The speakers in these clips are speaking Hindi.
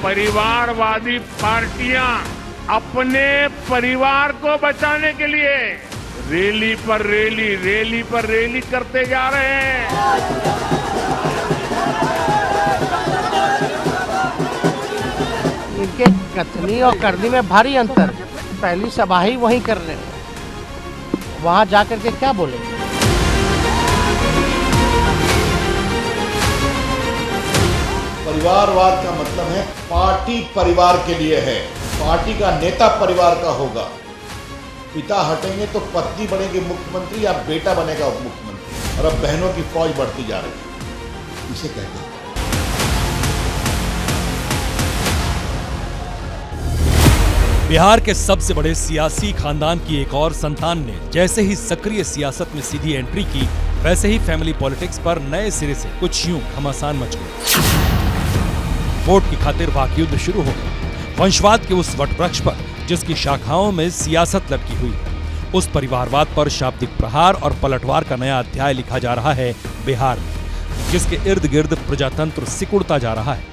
परिवारवादी पार्टियां अपने परिवार को बचाने के लिए रैली पर रैली करते जा रहे हैं। इनके कथनी और करनी में भारी अंतर। पहली सभा ही वहीं कर रहे हैं, वहां जाकर के क्या बोलेंगे? परिवारवाद का मतलब है पार्टी परिवार के लिए है, पार्टी का नेता परिवार का होगा। पिता हटेंगे तो पत्नी बनेगी मुख्यमंत्री या बेटा बनेगा उप मुख्यमंत्री, और अब बहनों की फौज बढ़ती जा रही है। इसे कहते हैं बिहार के सबसे बड़े सियासी खानदान की एक और संतान ने जैसे ही सक्रिय सियासत में सीधी एंट्री की, वैसे ही फैमिली पॉलिटिक्स पर नए सिरे से कुछ यूं घमासान मच गई। वोट की खातिर वाकयुद्ध शुरू हो गया। वंशवाद के उस वटवृक्ष पर जिसकी शाखाओं में सियासत लटकी हुई है, उस परिवारवाद पर शाब्दिक प्रहार और पलटवार का नया अध्याय लिखा जा रहा है बिहार में, जिसके इर्द गिर्द प्रजातंत्र सिकुड़ता जा रहा है।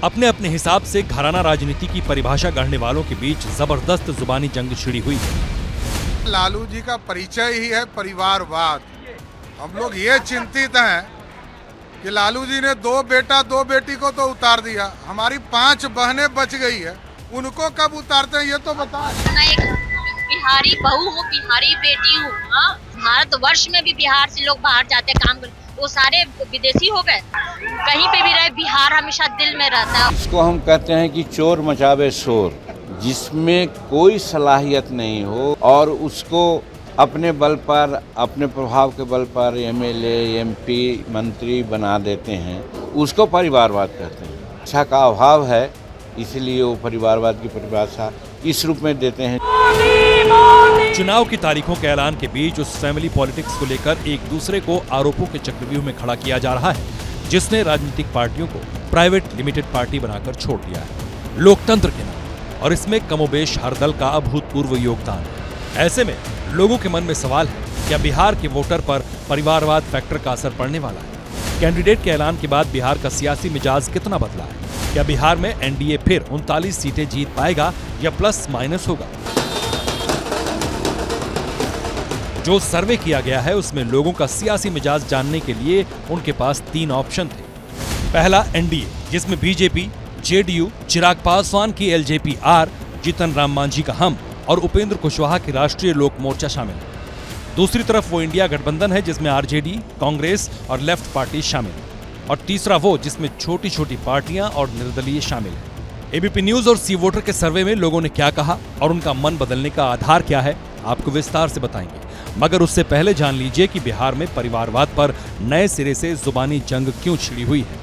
अपने अपने हिसाब से घराना राजनीति की परिभाषा गढ़ने वालों के बीच जबरदस्त जुबानी जंग छिड़ी हुई है। लालू जी का परिचय ही है परिवारवाद। हम लोग ये चिंतित हैं कि लालू जी ने 2 बेटा 2 बेटी को तो उतार दिया, हमारी 5 बहनें बच गई है, उनको कब उतारते हैं ये तो बताएं। मैं एक बिहारी बहू हूँ, बिहारी बेटी हूँ। भारतवर्ष में भी बिहार से लोग बाहर जाते काम करते, वो सारे विदेशी हो गए। कहीं पे भी रहे, बिहार हमेशा दिल में रहता है। इसको हम कहते हैं कि चोर मचावे शोर, जिसमें कोई सलाहियत नहीं हो और उसको अपने बल पर, अपने प्रभाव के बल पर एमएलए, एमपी, मंत्री बना देते हैं, उसको परिवारवाद कहते हैं। शिक्षा का अभाव है, इसलिए वो परिवारवाद की परिभाषा इस रूप में देते हैं। चुनाव की तारीखों के ऐलान के बीच उस फैमिली पॉलिटिक्स को लेकर एक दूसरे को आरोपों के चक्रव्यूह में खड़ा किया जा रहा है, जिसने राजनीतिक पार्टियों को प्राइवेट लिमिटेड पार्टी बनाकर छोड़ दिया है लोकतंत्र के नाम, और इसमें कमोबेश हर दल का अभूतपूर्व योगदान है। ऐसे में लोगों के मन में सवाल है, क्या बिहार के वोटर पर परिवारवाद फैक्टर का असर पड़ने वाला है? कैंडिडेट के ऐलान के बाद बिहार का सियासी मिजाज कितना बदला है? क्या बिहार में एनडीए फिर 39 सीटें जीत पाएगा या प्लस माइनस होगा? जो सर्वे किया गया है उसमें लोगों का सियासी मिजाज जानने के लिए उनके पास 3 ऑप्शन थे। पहला एनडीए, जिसमें बीजेपी, जेडीयू, चिराग पासवान की एलजेपी आर, जीतन राम मांझी का हम और उपेंद्र कुशवाहा की राष्ट्रीय लोक मोर्चा शामिल है। दूसरी तरफ वो इंडिया गठबंधन है, जिसमें आरजेडी, कांग्रेस और लेफ्ट पार्टी शामिल है। और तीसरा वो जिसमें छोटी छोटी पार्टियां और निर्दलीय शामिल है। एबीपी न्यूज और सी वोटर के सर्वे में लोगों ने क्या कहा और उनका मन बदलने का आधार क्या है, आपको विस्तार से बताएंगे। मगर उससे पहले जान लीजिए कि बिहार में परिवारवाद पर नए सिरे से जुबानी जंग क्यों छिड़ी हुई है।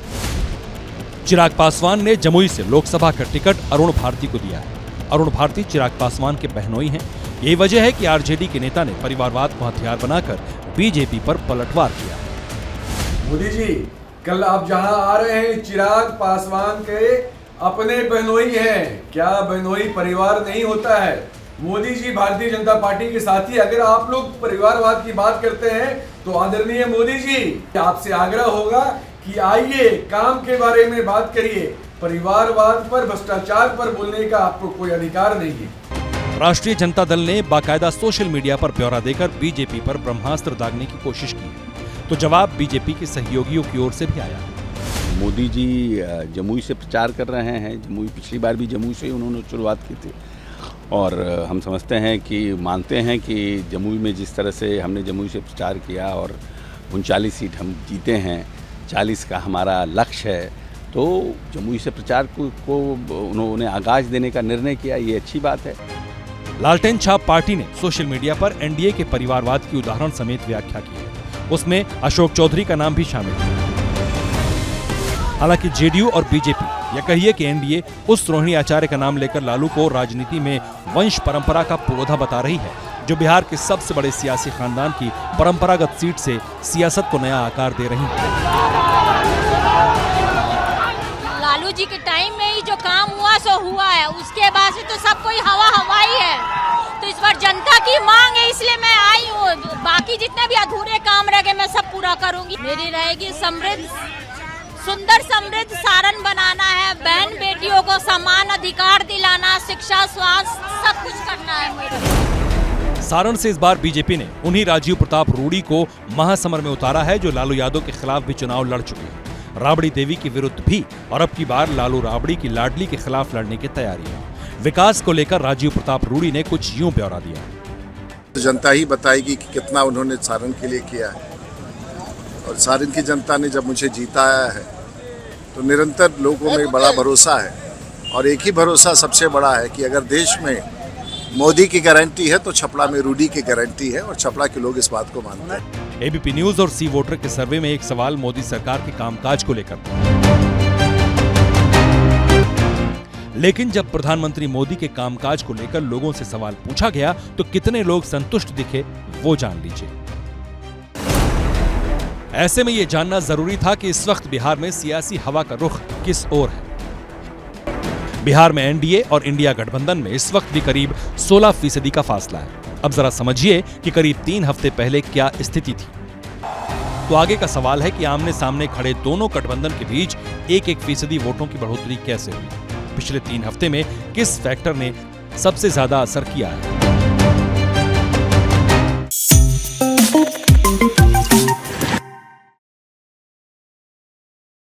चिराग पासवान ने जमुई से लोकसभा का टिकट अरुण भारती को दिया है। अरुण भारती चिराग पासवान के बहनोई हैं। यही वजह है कि आरजेडी के नेता ने परिवारवाद को हथियार बनाकर बीजेपी पर पलटवार किया। मोदी जी, कल आप जहां आ रहे हैं, चिराग पासवान के अपने बहनोई हैं। क्या बहनोई परिवार नहीं होता है? मोदी जी भारतीय जनता पार्टी के साथी, अगर आप लोग परिवारवाद की बात करते हैं तो आदरणीय मोदी जी, आपसे आग्रह होगा कि आइए काम के बारे में बात करिए। परिवारवाद पर, भ्रष्टाचार पर बोलने का आपको कोई अधिकार नहीं है। राष्ट्रीय जनता दल ने बाकायदा सोशल मीडिया पर ब्यौरा देकर बीजेपी पर ब्रह्मास्त्र दागने की कोशिश की, तो जवाब बीजेपी के सहयोगियों की ओर से भी आया। मोदी जी जमुई से प्रचार कर रहे हैं। जमुई, पिछली बार भी जमुई से ही उन्होंने शुरुआत की थी, और हम समझते हैं कि, मानते हैं कि जमुई में जिस तरह से हमने जमुई से प्रचार किया और 39 सीट हम जीते हैं, 40 का हमारा लक्ष्य है, तो जमुई से प्रचार को उन्होंने आगाज देने का निर्णय किया, ये अच्छी बात है। लालटेन छाप पार्टी ने सोशल मीडिया पर एनडीए के परिवारवाद की उदाहरण समेत व्याख्या की है। उसमें अशोक चौधरी का नाम भी शामिल है। हालांकि जेडीयू और बीजेपी, या कहिए कि एनडीए, उस रोहिणी आचार्य का नाम लेकर लालू को राजनीति में वंश परंपरा का पुरोधा बता रही है, जो बिहार के सबसे बड़े सियासी खानदान की परंपरागत सीट से सियासत को नया आकार दे रही है। लालू जी के टाइम में ही जो काम हुआ सो हुआ है, उसके बाद से तो सब कोई हवा हवाई है। तो इस बार जनता की मांग है, इसलिए मैं आई हूँ। बाकी जितने भी अधूरे काम रह गए मैं सब पूरा करूंगी। मेरी रहेगी समृद्ध, सुंदर समृद्ध सारण बनाना है, बहन बेटियों को समान अधिकार दिलाना, शिक्षा स्वास्थ्य सब कुछ करना है मेरे। सारण से इस बार बीजेपी ने उन्हीं राजीव प्रताप रूडी को महासमर में उतारा है जो लालू यादव के खिलाफ भी चुनाव लड़ चुके हैं। राबड़ी देवी के विरुद्ध भी, और अब की बार लालू राबड़ी की लाडली के खिलाफ लड़ने की तैयारी है। विकास को लेकर राजीव प्रताप रूडी ने कुछ यूं ब्यौरा दिया। तो जनता ही बताएगी कि कितना उन्होंने सारण के लिए किया है, और सारण की जनता ने जब मुझे जीताया है तो निरंतर लोगों में बड़ा भरोसा है, और एक ही भरोसा सबसे बड़ा है कि अगर देश में मोदी की गारंटी है तो छपरा में रूडी की गारंटी है, और छपरा के लोग इस बात को मानते हैं। एबीपी न्यूज और सी वोटर के सर्वे में एक सवाल मोदी सरकार के कामकाज को लेकर था। लेकिन जब प्रधानमंत्री मोदी के कामकाज को लेकर लोगों से सवाल पूछा गया तो कितने लोग संतुष्ट दिखे वो जान लीजिए। ऐसे में यह जानना जरूरी था कि इस वक्त बिहार में सियासी हवा का रुख किस ओर है। बिहार में एनडीए और इंडिया गठबंधन में इस वक्त भी करीब 16% का फासला है। अब जरा समझिए कि करीब 3 हफ्ते पहले क्या स्थिति थी। तो आगे का सवाल है कि आमने सामने खड़े दोनों गठबंधन के बीच 1% वोटों की बढ़ोतरी कैसे हुई। पिछले 3 हफ्ते में किस फैक्टर ने सबसे ज्यादा असर किया है।